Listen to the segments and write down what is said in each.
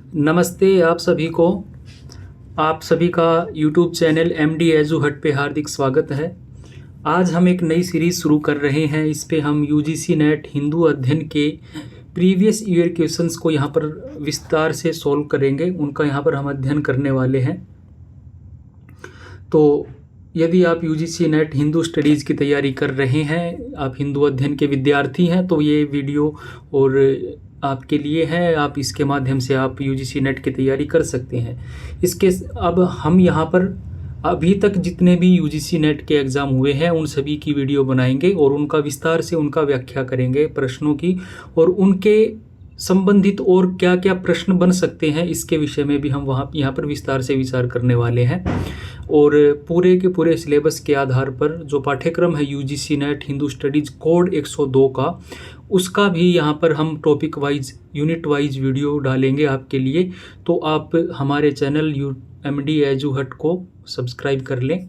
नमस्ते आप सभी को। आप सभी का YouTube चैनल MD एजू हट पे हार्दिक स्वागत है। आज हम एक नई सीरीज़ शुरू कर रहे हैं। इस पे हम UGC नेट हिंदू अध्ययन के प्रीवियस ईयर क्वेश्चंस को यहाँ पर विस्तार से सॉल्व करेंगे। उनका यहाँ पर हम अध्ययन करने वाले हैं। तो यदि आप UGC नेट हिंदू स्टडीज़ की तैयारी कर रहे हैं, आप हिंदू अध्ययन के विद्यार्थी हैं, तो ये वीडियो और आपके लिए है। आप इसके माध्यम से आप UGC नेट की तैयारी कर सकते हैं। अब हम यहाँ पर अभी तक जितने भी UGC नेट के एग्ज़ाम हुए हैं उन सभी की वीडियो बनाएंगे और उनका विस्तार से उनका व्याख्या करेंगे प्रश्नों की, और उनके संबंधित और क्या क्या प्रश्न बन सकते हैं इसके विषय में भी हम यहाँ पर विस्तार से विचार करने वाले हैं। और पूरे के पूरे सिलेबस के आधार पर जो पाठ्यक्रम है UGC net Hindu studies code 102 का, उसका भी यहाँ पर हम topic wise unit wise video डालेंगे आपके लिए। तो आप हमारे चैनल MD एजू हट को सब्सक्राइब कर लें।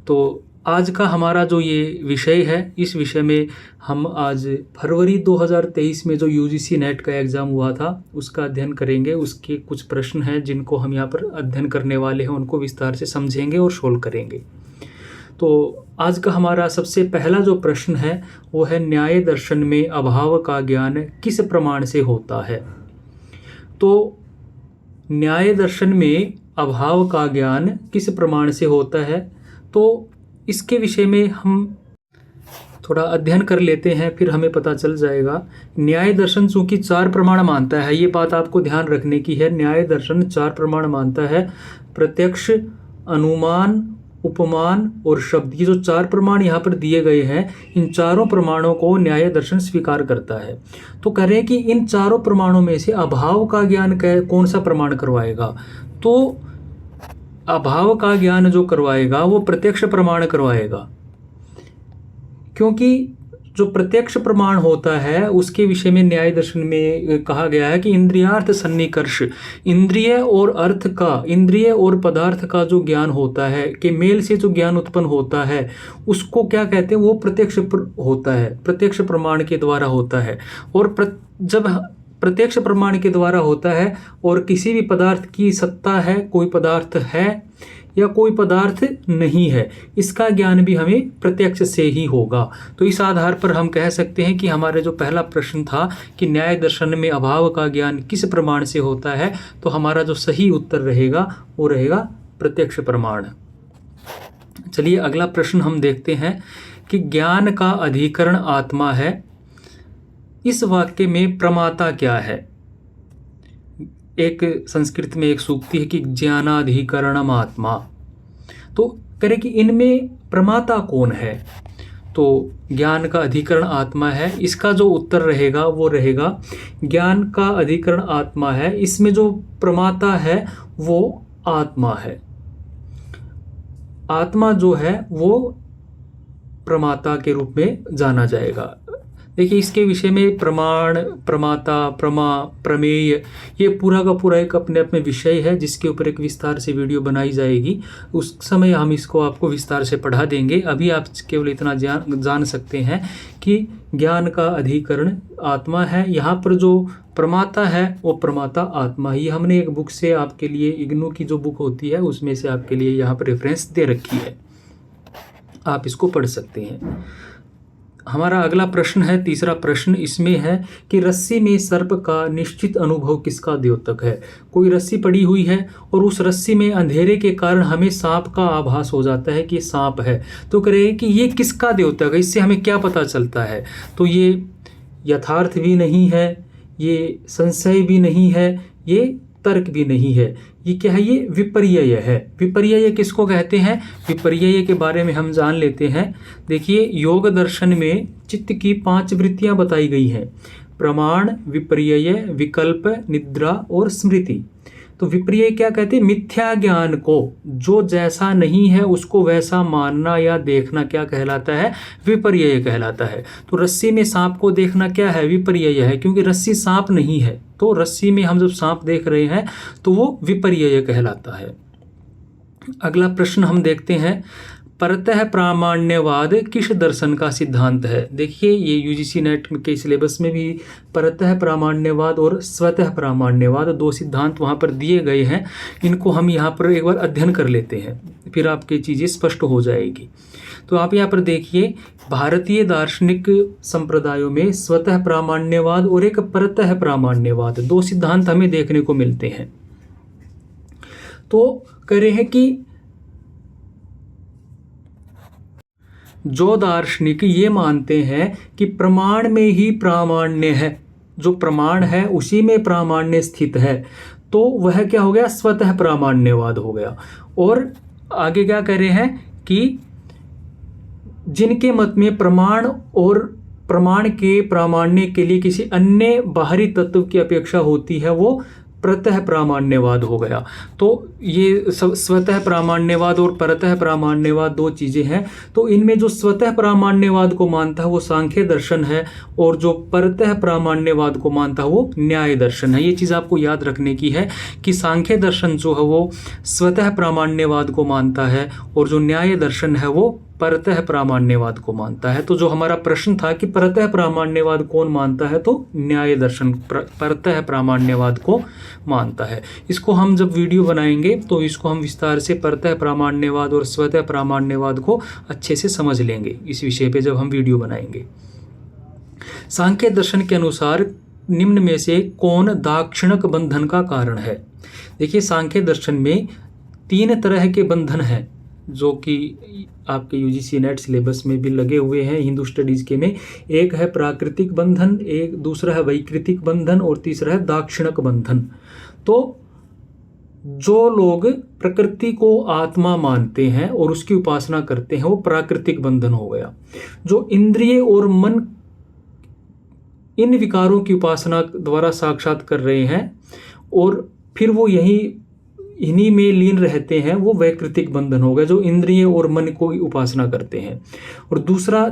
तो आज का हमारा जो ये विषय है, इस विषय में हम आज फरवरी 2023 में जो UGC नेट का एग्ज़ाम हुआ था उसका अध्ययन करेंगे। उसके कुछ प्रश्न हैं जिनको हम यहाँ पर अध्ययन करने वाले हैं, उनको विस्तार से समझेंगे और सोल्व करेंगे। तो आज का हमारा सबसे पहला जो प्रश्न है वो है, न्याय दर्शन में अभाव का ज्ञान किस प्रमाण से होता है। तो न्याय दर्शन में अभाव का ज्ञान किस प्रमाण से होता है, तो इसके विषय में हम थोड़ा अध्ययन कर लेते हैं, फिर हमें पता चल जाएगा। न्याय दर्शन चूँकि 4 प्रमाण मानता है, ये बात आपको ध्यान रखने की है। न्याय दर्शन 4 प्रमाण मानता है: प्रत्यक्ष, अनुमान, उपमान और शब्द। ये जो 4 प्रमाण यहाँ पर दिए गए हैं, इन चारों प्रमाणों को न्याय दर्शन स्वीकार करता है। तो कह रहे हैं कि इन चारों प्रमाणों में से अभाव का ज्ञान कौन सा प्रमाण करवाएगा। तो अभाव का ज्ञान जो करवाएगा वो प्रत्यक्ष प्रमाण करवाएगा, क्योंकि जो प्रत्यक्ष प्रमाण होता है उसके विषय में न्याय दर्शन में कहा गया है कि इंद्रियार्थ सन्निकर्ष, इंद्रिय और अर्थ का, इंद्रिय और पदार्थ का जो ज्ञान होता है, कि मेल से जो ज्ञान उत्पन्न होता है, उसको क्या कहते हैं, वो प्रत्यक्ष होता है, प्रत्यक्ष प्रमाण के द्वारा होता है। और जब प्रत्यक्ष प्रमाण के द्वारा होता है और किसी भी पदार्थ की सत्ता है, कोई पदार्थ है या कोई पदार्थ नहीं है, इसका ज्ञान भी हमें प्रत्यक्ष से ही होगा। तो इस आधार पर हम कह सकते हैं कि हमारे जो पहला प्रश्न था कि न्याय दर्शन में अभाव का ज्ञान किस प्रमाण से होता है, तो हमारा जो सही उत्तर रहेगा वो रहेगा प्रत्यक्ष प्रमाण। चलिए अगला प्रश्न हम देखते हैं कि ज्ञान का अधिकरण आत्मा है, इस वाक्य में प्रमाता क्या है। एक संस्कृत में एक सूक्ति है कि ज्ञानाधिकरणम आत्मा। तो करें कि इनमें प्रमाता कौन है। तो ज्ञान का अधिकरण आत्मा है, इसका जो उत्तर रहेगा वो रहेगा ज्ञान का अधिकरण आत्मा है। इसमें जो प्रमाता है वो आत्मा है। आत्मा जो है वो प्रमाता के रूप में जाना जाएगा। देखिए इसके विषय में प्रमाण, प्रमाता, प्रमेय, ये पूरा का पूरा एक अपने आप में विषय है जिसके ऊपर एक विस्तार से वीडियो बनाई जाएगी। उस समय हम इसको आपको विस्तार से पढ़ा देंगे। अभी आप केवल इतना जान सकते हैं कि ज्ञान का अधिकरण आत्मा है। यहाँ पर जो प्रमाता है वो प्रमाता आत्मा ही। हमने एक बुक से आपके लिए, इग्नू की जो बुक होती है उसमें से आपके लिए यहाँ पर रेफरेंस दे रखी है, आप इसको पढ़ सकते हैं। हमारा अगला प्रश्न है, तीसरा प्रश्न इसमें है कि रस्सी में सर्प का निश्चित अनुभव किसका द्योतक है। कोई रस्सी पड़ी हुई है और उस रस्सी में अंधेरे के कारण हमें सांप का आभास हो जाता है कि सांप है। तो कहे कि ये किसका द्योतक है, इससे हमें क्या पता चलता है। तो ये यथार्थ भी नहीं है, ये संशय भी नहीं है, ये तर्क भी नहीं है। ये क्या है, ये विपर्यय है। विपर्यय किसको कहते हैं, विपर्यय के बारे में हम जान लेते हैं। देखिए योग दर्शन में चित्त की 5 वृत्तियां बताई गई हैं: प्रमाण, विपर्यय, विकल्प, निद्रा और स्मृति। तो विपर्यय क्या कहते हैं, मिथ्या ज्ञान को, जो जैसा नहीं है उसको वैसा मानना या देखना क्या कहलाता है, विपर्यय कहलाता है। तो रस्सी में सांप को देखना क्या है, विपर्यय है, क्योंकि रस्सी सांप नहीं है। तो रस्सी में हम जब सांप देख रहे हैं तो वो विपर्यय कहलाता है। अगला प्रश्न हम देखते हैं, परतः प्रामाण्यवाद किस दर्शन का सिद्धांत है। देखिए ये यूजीसी नेट के सिलेबस में भी परतः प्रामाण्यवाद और स्वतः प्रामाण्यवाद दो सिद्धांत वहाँ पर दिए गए हैं। इनको हम यहाँ पर एक बार अध्ययन कर लेते हैं, फिर आपकी चीज़ें स्पष्ट हो जाएगी। तो आप यहाँ पर देखिए, भारतीय दार्शनिक संप्रदायों में स्वतः प्रामाण्यवाद और एक परतः प्रामाण्यवाद दो सिद्धांत हमें देखने को मिलते हैं। तो कह रहे हैं कि जो दार्शनिक ये मानते हैं कि प्रमाण में ही प्रामाण्य है, जो प्रमाण है उसी में प्रामाण्य स्थित है, तो वह क्या हो गया, स्वतः प्रामाण्यवाद हो गया। और आगे क्या कह रहे हैं कि जिनके मत में प्रमाण और प्रमाण के प्रामाण्य के लिए किसी अन्य बाहरी तत्व की अपेक्षा होती है, वो परतः प्रामाण्यवाद हो गया। तो ये स्वतः प्रामाण्यवाद और परतः प्रामाण्यवाद दो चीज़ें हैं। तो इनमें जो स्वतः प्रामाण्यवाद को मानता है वो सांख्य दर्शन है, और जो परतः प्रामाण्यवाद को मानता है वो न्याय दर्शन है। ये चीज़ आपको याद रखने की है कि सांख्य दर्शन जो है वो स्वतः प्रामाण्यवाद को मानता है, और जो न्याय दर्शन है वो परतः प्रामाण्यवाद को मानता है। तो जो हमारा प्रश्न था कि परतः प्रामाण्यवाद कौन मानता है, तो न्याय दर्शन परतः प्रामाण्यवाद को मानता है। इसको हम जब वीडियो बनाएंगे तो इसको हम विस्तार से परतः प्रामाण्यवाद और स्वतः प्रामाण्यवाद को अच्छे से समझ लेंगे इस विषय पे जब हम वीडियो बनाएंगे। सांख्य दर्शन के अनुसार निम्न में से कौन दाक्षिणक बंधन का कारण है। देखिए सांख्य दर्शन में 3 तरह के बंधन हैं जो कि आपके यूजीसी नेट सिलेबस में भी लगे हुए हैं हिंदू स्टडीज़ के में। एक है प्राकृतिक बंधन, एक दूसरा है वैकृतिक बंधन, और तीसरा है दाक्षिणक बंधन। तो जो लोग प्रकृति को आत्मा मानते हैं और उसकी उपासना करते हैं वो प्राकृतिक बंधन हो गया। जो इंद्रिय और मन इन विकारों की उपासना द्वारा साक्षात कर रहे हैं और फिर वो इन्हीं में लीन रहते हैं, वो वैकृतिक बंधन हो गया, जो इंद्रिय और मन को उपासना करते हैं। और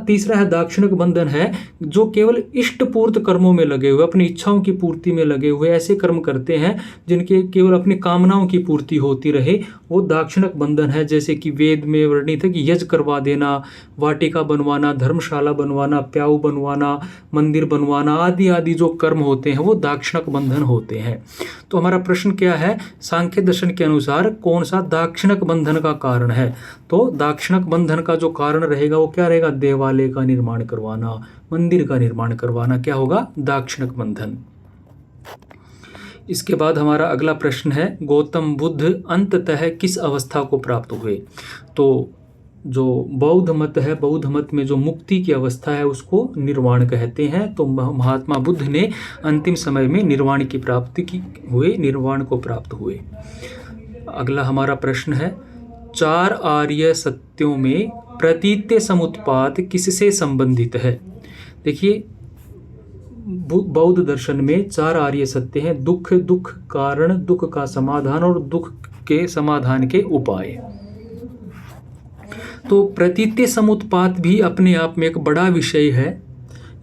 तीसरा है दाक्षिणक बंधन है, जो केवल इष्ट पूर्त कर्मों में लगे हुए, अपनी इच्छाओं की पूर्ति में लगे हुए ऐसे कर्म करते हैं जिनके केवल अपनी कामनाओं की पूर्ति होती रहे, वो दाक्षिणक बंधन है। जैसे कि वेद में वर्णित है कि यज्ञ करवा देना, वाटिका बनवाना, धर्मशाला बनवाना, प्याऊ बनवाना, मंदिर बनवाना आदि आदि जो कर्म होते हैं वो दाक्षिणक बंधन होते हैं। तो हमारा प्रश्न क्या है, सांख्य दर्शन के अनुसार कौन सा दाक्षिणक बंधन का कारण है। तो दाक्षिणक बंधन का जो कारण रहेगा वो क्या रहेगा, देवालय का निर्माण करवाना, मंदिर का निर्माण करवाना, क्या होगा, दाक्षिणक बंधन। इसके बाद हमारा अगला प्रश्न है, गौतम बुद्ध अंततः किस अवस्था को प्राप्त हुए। तो जो बौद्ध मत है, बौद्ध मत में जो मुक्ति की अवस्था है उसको निर्वाण कहते हैं। तो महात्मा बुद्ध ने अंतिम समय में निर्वाण की प्राप्ति की हुए, निर्वाण को प्राप्त हुए। अगला हमारा प्रश्न है, 4 आर्य सत्यों में प्रतीत्य समुत्पात किससे संबंधित है। देखिए बौद्ध दर्शन में 4 आर्य सत्य हैं, दुख, दुख कारण, दुख का समाधान और दुख के समाधान के उपाय। तो प्रतीत्य समुत्पात भी अपने आप में एक बड़ा विषय है,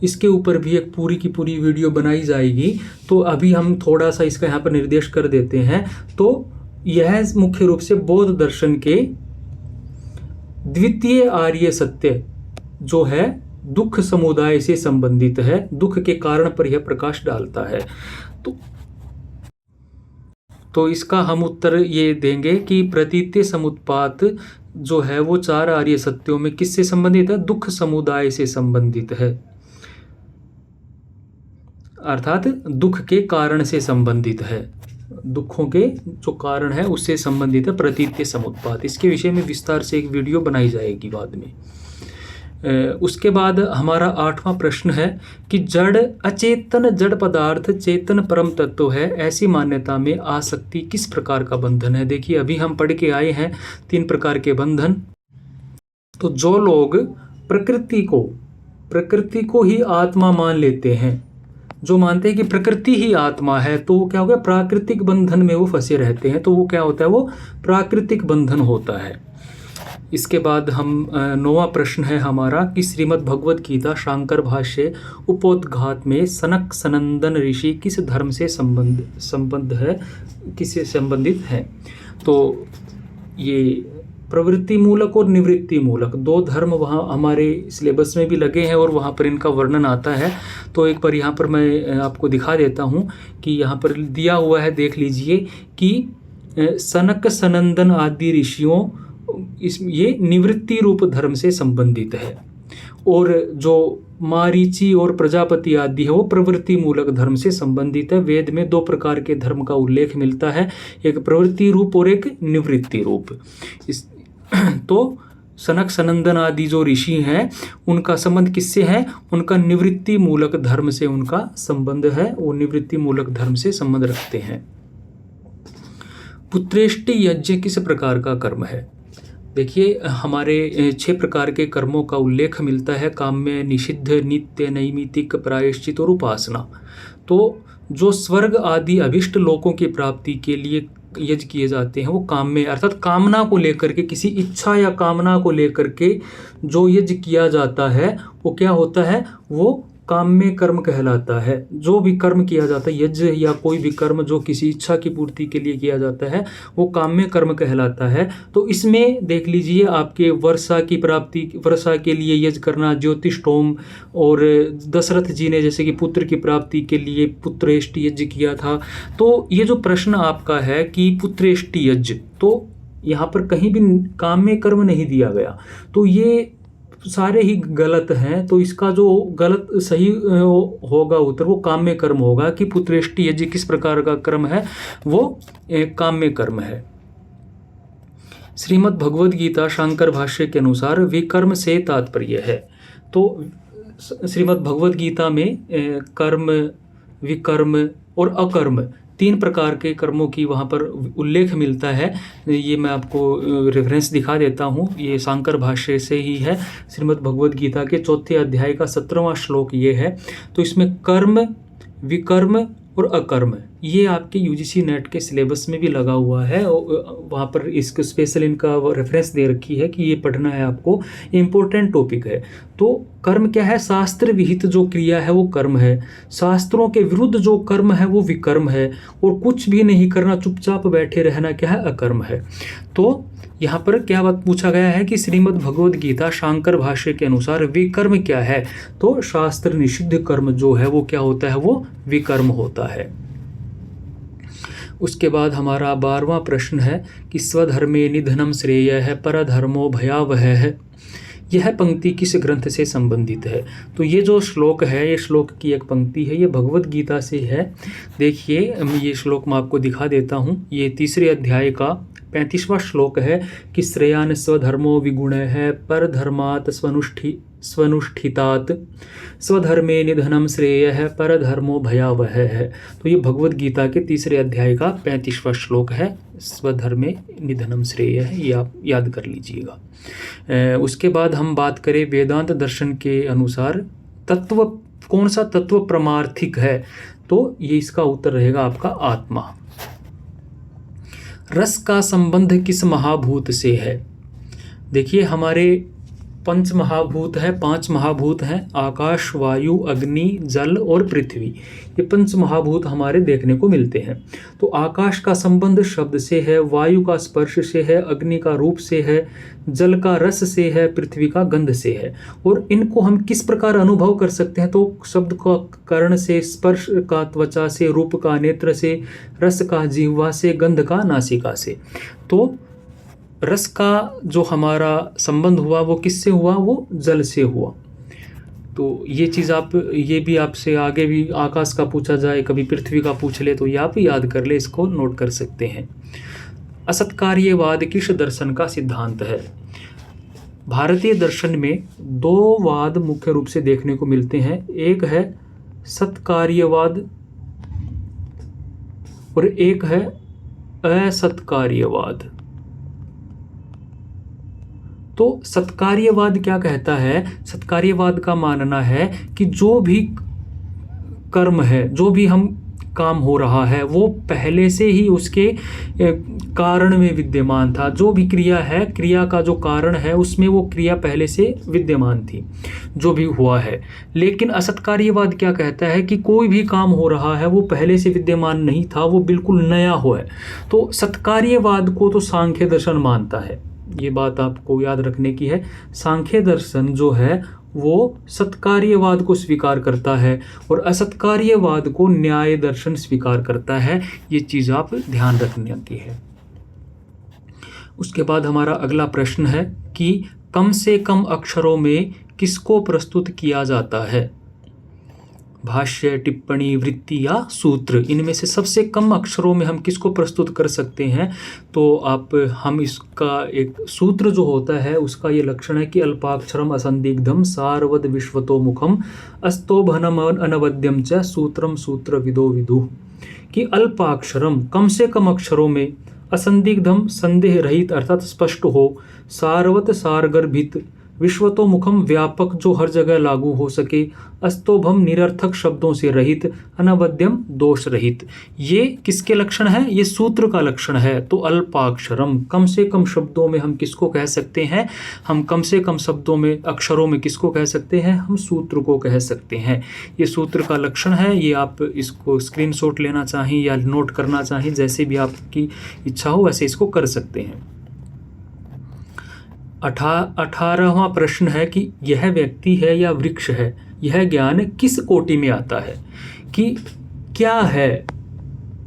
इसके ऊपर भी एक पूरी की पूरी वीडियो बनाई जाएगी। तो अभी हम थोड़ा सा इसका यहाँ पर निर्देश कर देते हैं। तो यह मुख्य रूप से बौद्ध दर्शन के द्वितीय आर्य सत्य जो है दुख समुदाय से संबंधित है, दुख के कारण पर यह प्रकाश डालता है। तो इसका हम उत्तर ये देंगे कि प्रतीत्य समुत्पात जो है वो 4 आर्य सत्यों में किससे संबंधित है, दुख समुदाय से संबंधित है, अर्थात दुख के कारण से संबंधित है, दुखों के जो कारण है उससे संबंधित है प्रतीत्य समुत्पात। इसके विषय में विस्तार से एक वीडियो बनाई जाएगी बाद में। उसके बाद हमारा 8वां प्रश्न है कि जड़ अचेतन जड़ पदार्थ चेतन परम तत्व है, ऐसी मान्यता में आसक्ति किस प्रकार का बंधन है। देखिए अभी हम पढ़ के आए हैं 3 प्रकार के बंधन। तो जो लोग प्रकृति को ही आत्मा मान लेते हैं, जो मानते हैं कि प्रकृति ही आत्मा है, तो वो क्या हो गया, प्राकृतिक बंधन में वो फंसे रहते हैं। तो वो क्या होता है, वो प्राकृतिक बंधन होता है। इसके बाद हम 9वां प्रश्न है हमारा कि श्रीमद् भगवद गीता शांकर भाष्य उपोद्घात में सनक सनंदन ऋषि किस धर्म से किससे संबंधित है। तो ये प्रवृत्ति मूलक और निवृत्ति मूलक दो धर्म वहाँ हमारे सिलेबस में भी लगे हैं और वहाँ पर इनका वर्णन आता है। तो एक बार यहाँ पर मैं आपको दिखा देता हूँ कि यहाँ पर दिया हुआ है, देख लीजिए कि सनक सनंदन आदि ऋषियों ये निवृत्ति रूप धर्म से संबंधित है, और जो मारीची और प्रजापति आदि है वो प्रवृत्ति मूलक धर्म से संबंधित है। वेद में दो प्रकार के धर्म का उल्लेख मिलता है, एक प्रवृत्ति रूप और एक निवृत्ति रूप। तो सनक सनंदन आदि जो ऋषि हैं उनका संबंध किससे है? उनका निवृत्ति मूलक धर्म से उनका संबंध है, वो निवृत्ति मूलक धर्म से संबंध रखते हैं। पुत्रेष्टि यज्ञ किस प्रकार का कर्म है? देखिए, हमारे 6 प्रकार के कर्मों का उल्लेख मिलता है, काम्य, निषिद्ध, नित्य, नैमित्तिक, प्रायश्चित और उपासना। तो जो स्वर्ग आदि अभिष्ट लोकों की प्राप्ति के लिए यज्ञ किए जाते हैं वो काम्य अर्थात कामना को लेकर के, किसी इच्छा या कामना को लेकर के जो यज्ञ किया जाता है वो क्या होता है? वो काम्य कर्म कहलाता है। जो भी कर्म किया जाता है, यज्ञ या कोई भी कर्म जो किसी इच्छा की पूर्ति के लिए किया जाता है वो काम्य कर्म कहलाता है। तो इसमें देख लीजिए, आपके वर्षा की प्राप्ति, वर्षा के लिए यज्ञ करना, ज्योतिष्टोम, और दशरथ जी ने जैसे कि पुत्र की प्राप्ति के लिए पुत्रेष्टि यज्ञ किया था। तो ये जो प्रश्न आपका है कि पुत्रेष्टि यज्ञ, तो यहाँ पर कहीं भी काम्य कर्म नहीं दिया गया, तो ये सारे ही गलत हैं। तो इसका जो गलत सही होगा उत्तर वो काम्य कर्म होगा कि पुत्रेष्टि यज्ञ किस प्रकार का कर्म है? वो काम्य कर्म है। श्रीमद् भगवद गीता शांकर भाष्य के अनुसार विकर्म से तात्पर्य है। तो श्रीमद् भगवद गीता में कर्म, विकर्म और अकर्म 3 प्रकार के कर्मों की वहाँ पर उल्लेख मिलता है। ये मैं आपको रेफरेंस दिखा देता हूँ, ये शांकर भाष्य से ही है। श्रीमद् भगवद गीता के 4थे अध्याय का 17वां श्लोक ये है। तो इसमें कर्म, विकर्म और अकर्म ये आपके यूजीसी नेट के सिलेबस में भी लगा हुआ है। वहाँ पर इसको स्पेशल इनका रेफरेंस दे रखी है कि ये पढ़ना है आपको, इम्पोर्टेंट टॉपिक है। तो कर्म क्या है? शास्त्र विहित जो क्रिया है वो कर्म है, शास्त्रों के विरुद्ध जो कर्म है वो विकर्म है, और कुछ भी नहीं करना, चुपचाप बैठे रहना क्या है? अकर्म है। तो यहाँ पर क्या बात पूछा गया है कि श्रीमद् भगवद गीता शांकर भाष्य के अनुसार विकर्म क्या है? तो शास्त्र निषिद्ध कर्म जो है वो क्या होता है? वो विकर्म होता है। उसके बाद हमारा 12वां प्रश्न है कि स्वधर्मे निधनम श्रेय है, परधर्मो भयावह है। यह पंक्ति किस ग्रंथ से संबंधित है? तो ये जो श्लोक है, ये श्लोक की एक पंक्ति है, ये भगवद गीता से है। देखिए, ये श्लोक मैं आपको दिखा देता हूँ। ये 3रे अध्याय का 35वां श्लोक है कि श्रेयान स्वधर्मो विगुण है, पर धर्मात् स्वनुष्ठितात् स्वधर्मे निधनम श्रेय है, पर धर्मो भयावह है। तो ये भगवद गीता के 3रे अध्याय का 35वां श्लोक है, स्वधर्मे निधनम श्रेय है, ये आप याद कर लीजिएगा। उसके बाद हम बात करें वेदांत दर्शन के अनुसार तत्व, कौन सा तत्व परमार्थिक है? तो ये इसका उत्तर रहेगा आपका आत्मा। रस का संबंध किस महाभूत से है? देखिए, हमारे 5 महाभूत है, 5 महाभूत हैं, आकाश, वायु, अग्नि, जल और पृथ्वी। ये 5 महाभूत हमारे देखने को मिलते हैं। तो आकाश का संबंध शब्द से है, वायु का स्पर्श से है, अग्नि का रूप से है, जल का रस से है, पृथ्वी का गंध से है। और इनको हम किस प्रकार अनुभव कर सकते हैं? तो शब्द का कर्ण से, स्पर्श का त्वचा से, रूप का नेत्र से, रस का जिह्वा से, गंध का नासिका से। तो रस का जो हमारा संबंध हुआ वो किससे हुआ? वो जल से हुआ। तो ये चीज़ आप, ये भी आपसे आगे भी आकाश का पूछा जाए, कभी पृथ्वी का पूछ ले, तो ये आप याद कर ले, इसको नोट कर सकते हैं। असत्कार्यवाद किस दर्शन का सिद्धांत है? भारतीय दर्शन में 2 वाद मुख्य रूप से देखने को मिलते हैं। एक है सत्कार्यवाद और एक है असत्कार्यवाद। तो सत्कार्यवाद क्या कहता है? सत्कार्यवाद का मानना है कि जो भी कर्म है, जो भी हम काम हो रहा है, वो पहले से ही उसके कारण में विद्यमान था। जो भी क्रिया है, क्रिया का जो कारण है, उसमें वो क्रिया पहले से विद्यमान थी, जो भी हुआ है। लेकिन असत्कार्यवाद क्या कहता है कि कोई भी काम हो रहा है वो पहले से विद्यमान नहीं था, वो बिल्कुल नया हुआ है। तो सत्कार्यवाद को तो सांख्य दर्शन मानता है, ये बात आपको याद रखने की है। सांख्य दर्शन जो है वो सत्कार्यवाद को स्वीकार करता है और असत्कार्यवाद को न्याय दर्शन स्वीकार करता है। ये चीज़ आप ध्यान रखने की है। उसके बाद हमारा अगला प्रश्न है कि कम से कम अक्षरों में किसको प्रस्तुत किया जाता है? भाष्य, टिप्पणी, वृत्ति या सूत्र, इनमें से सबसे कम अक्षरों में हम किसको प्रस्तुत कर सकते हैं? तो हम इसका एक सूत्र जो होता है उसका ये लक्षण है कि अल्पाक्षरम असंदिग्धम सारवद विश्वतोमुखम अस्तोभनम अनवद्यम च सूत्रम सूत्र विदो विदुः, कि अल्पाक्षरम कम से कम अक्षरों में, असंदिग्धम संदेह रहित अर्थात स्पष्ट हो, सारवत सारगर्भित, विश्वतोमुखम व्यापक जो हर जगह लागू हो सके, अस्तोभम निरर्थक शब्दों से रहित, अनवद्यम दोष रहित। ये किसके लक्षण है? ये सूत्र का लक्षण है। तो अल्पाक्षरम कम से कम शब्दों में हम किसको कह सकते हैं? हम कम से कम शब्दों में अक्षरों में किसको कह सकते हैं? हम सूत्र को कह सकते हैं। ये सूत्र का लक्षण है। ये आप इसको स्क्रीनशॉट लेना चाहें या नोट करना चाहें, जैसे भी आपकी इच्छा हो वैसे इसको कर सकते हैं। 18वां प्रश्न है कि यह व्यक्ति है या वृक्ष है, यह ज्ञान किस कोटि में आता है? कि क्या है,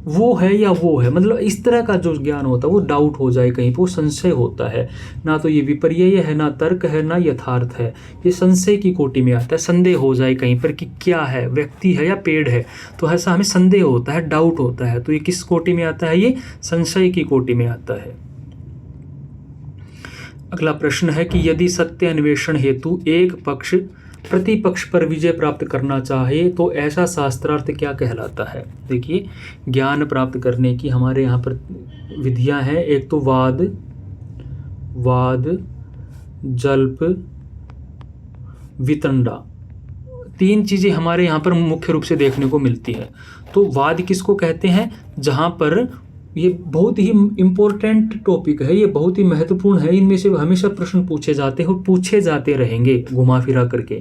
वो है या वो है, मतलब इस तरह का जो ज्ञान होता है वो डाउट हो जाए, कहीं पर वो संशय होता है। ना तो ये विपर्यय है, ना तर्क है, ना यथार्थ है, ये संशय की कोटि में आता है। संदेह हो जाए कहीं पर कि क्या है, व्यक्ति है या पेड़ है, तो ऐसा हमें संदेह होता है, डाउट होता है। तो ये किस कोटि में आता है? ये संशय की कोटि में आता है। अगला प्रश्न है कि यदि सत्य अन्वेषण हेतु एक पक्ष प्रतिपक्ष पर विजय प्राप्त करना चाहे तो ऐसा शास्त्रार्थ क्या कहलाता है? देखिए, ज्ञान प्राप्त करने की हमारे यहाँ पर विधियाँ हैं। एक तो वाद, जल्प, वितंडा, 3 चीज़ें हमारे यहाँ पर मुख्य रूप से देखने को मिलती है। तो वाद किसको कहते हैं? जहाँ पर ये बहुत ही इम्पोर्टेंट टॉपिक है, ये बहुत ही महत्वपूर्ण है, इनमें से हमेशा प्रश्न पूछे जाते हैं और पूछे जाते रहेंगे घुमा फिरा करके।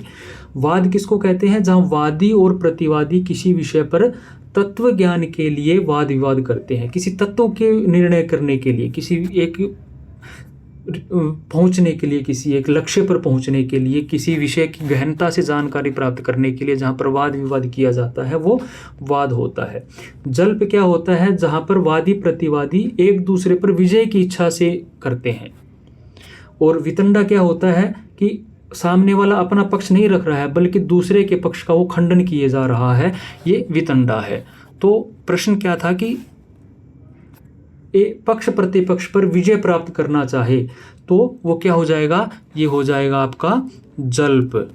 वाद किसको कहते हैं? जहाँ वादी और प्रतिवादी किसी विषय पर तत्व ज्ञान के लिए वाद विवाद करते हैं, किसी तत्व के निर्णय करने के लिए, किसी एक पहुंचने के लिए, किसी एक लक्ष्य पर पहुंचने के लिए, किसी विषय की गहनता से जानकारी प्राप्त करने के लिए जहाँ पर वाद विवाद किया जाता है वो वाद होता है। जल्प क्या होता है? जहाँ पर वादी प्रतिवादी एक दूसरे पर विजय की इच्छा से करते हैं। और वितंडा क्या होता है? कि सामने वाला अपना पक्ष नहीं रख रहा है बल्कि दूसरे के पक्ष का वो खंडन किए जा रहा है, ये वितंडा है। तो प्रश्न क्या था कि पक्ष प्रतिपक्ष पर विजय प्राप्त करना चाहे तो वो क्या हो जाएगा? ये हो जाएगा आपका जल्प।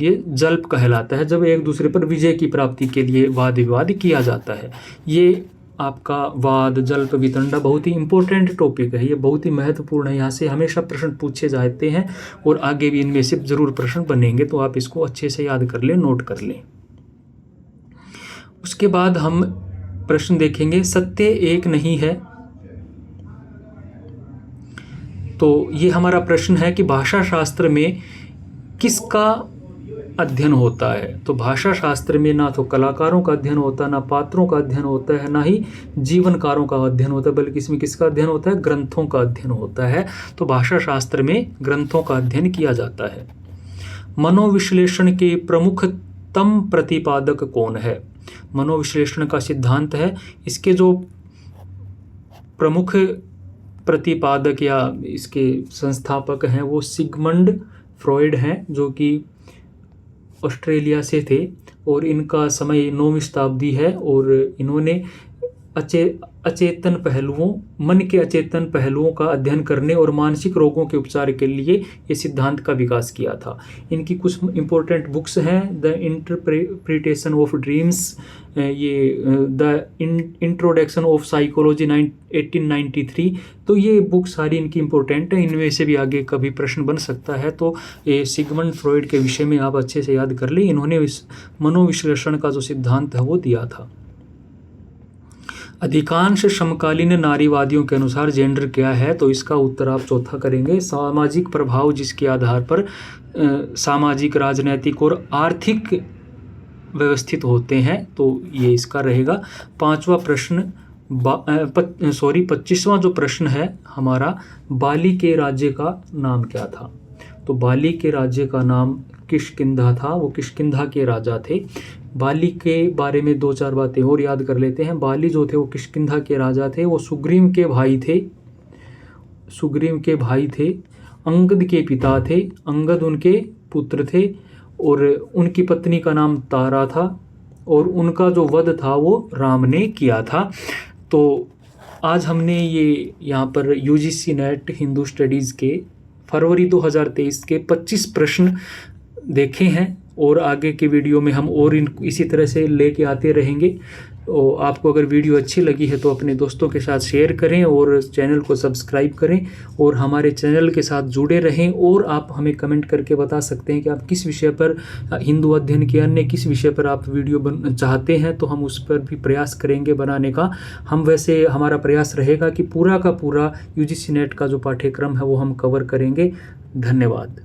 ये जल्प कहलाता है जब एक दूसरे पर विजय की प्राप्ति के लिए वाद विवाद किया जाता है। ये आपका वाद, जल्प, वितंडा बहुत ही इंपॉर्टेंट टॉपिक है, ये बहुत ही महत्वपूर्ण है। यहाँ से हमेशा प्रश्न पूछे जाते हैं और आगे भी इनमें से ज़रूर प्रश्न बनेंगे, तो आप इसको अच्छे से याद कर लें, नोट कर लें। उसके बाद हम प्रश्न देखेंगे सत्य एक नहीं है। तो ये हमारा प्रश्न है कि भाषा शास्त्र में किसका अध्ययन होता है? तो भाषा शास्त्र में ना तो कलाकारों का अध्ययन होता है, ना पात्रों का अध्ययन होता है, ना ही जीवनकारों का अध्ययन होता है, बल्कि इसमें किसका अध्ययन होता है? ग्रंथों का अध्ययन होता है। तो भाषा शास्त्र में ग्रंथों का अध्ययन किया जाता है। मनोविश्लेषण के प्रमुखतम प्रतिपादक कौन है? मनोविश्लेषण का सिद्धांत है, इसके जो प्रमुख प्रतिपादक या इसके संस्थापक हैं वो सिगमंड फ्रॉइड हैं, जो कि ऑस्ट्रेलिया से थे और इनका समय 9वीं शताब्दी है। और इन्होंने अचेतन पहलुओं, मन के अचेतन पहलुओं का अध्ययन करने और मानसिक रोगों के उपचार के लिए ये सिद्धांत का विकास किया था। इनकी कुछ इम्पोर्टेंट बुक्स हैं, द इंटरप्रिटेशन ऑफ ड्रीम्स, ये द इंट्रोडक्शन ऑफ साइकोलॉजी 1893। तो ये बुक सारी इनकी इम्पोर्टेंट है, इनमें से भी आगे कभी प्रश्न बन सकता है। तो ये सिगमंड फ्रॉइड के विषय में आप अच्छे से याद कर लें। इन्होंने इस मनोविश्लेषण का जो सिद्धांत है वो दिया था। अधिकांश समकालीन नारीवादियों के अनुसार जेंडर क्या है? तो इसका उत्तर आप चौथा करेंगे, सामाजिक प्रभाव जिसके आधार पर सामाजिक, राजनैतिक और आर्थिक व्यवस्थित होते हैं। तो ये इसका रहेगा। 5वां प्रश्न, 25वां जो प्रश्न है हमारा, बाली के राज्य का नाम क्या था। तो बाली के राज्य का नाम किष्किंधा था, वो किष्किंधा के राजा थे। बाली के बारे में 2-4 बातें और याद कर लेते हैं। बाली जो थे वो किष्किंधा के राजा थे, वो सुग्रीव के भाई थे। सुग्रीव के भाई थे, अंगद के पिता थे, अंगद उनके पुत्र थे और उनकी पत्नी का नाम तारा था और उनका जो वध था वो राम ने किया था। तो आज हमने ये यहाँ पर यूजीसी नेट हिंदू स्टडीज़ के फरवरी 2023 के 25 प्रश्न देखे हैं और आगे के वीडियो में हम और इसी तरह से लेके आते रहेंगे। तो आपको अगर वीडियो अच्छी लगी है तो अपने दोस्तों के साथ शेयर करें और चैनल को सब्सक्राइब करें और हमारे चैनल के साथ जुड़े रहें। और आप हमें कमेंट करके बता सकते हैं कि आप किस विषय पर, हिंदू अध्ययन के अन्य किस विषय पर आप वीडियो चाहते हैं, तो हम उस पर भी प्रयास करेंगे बनाने का। हम वैसे हमारा प्रयास रहेगा कि पूरा का पूरा यूजीसी नेट का जो पाठ्यक्रम है वो हम कवर करेंगे। धन्यवाद।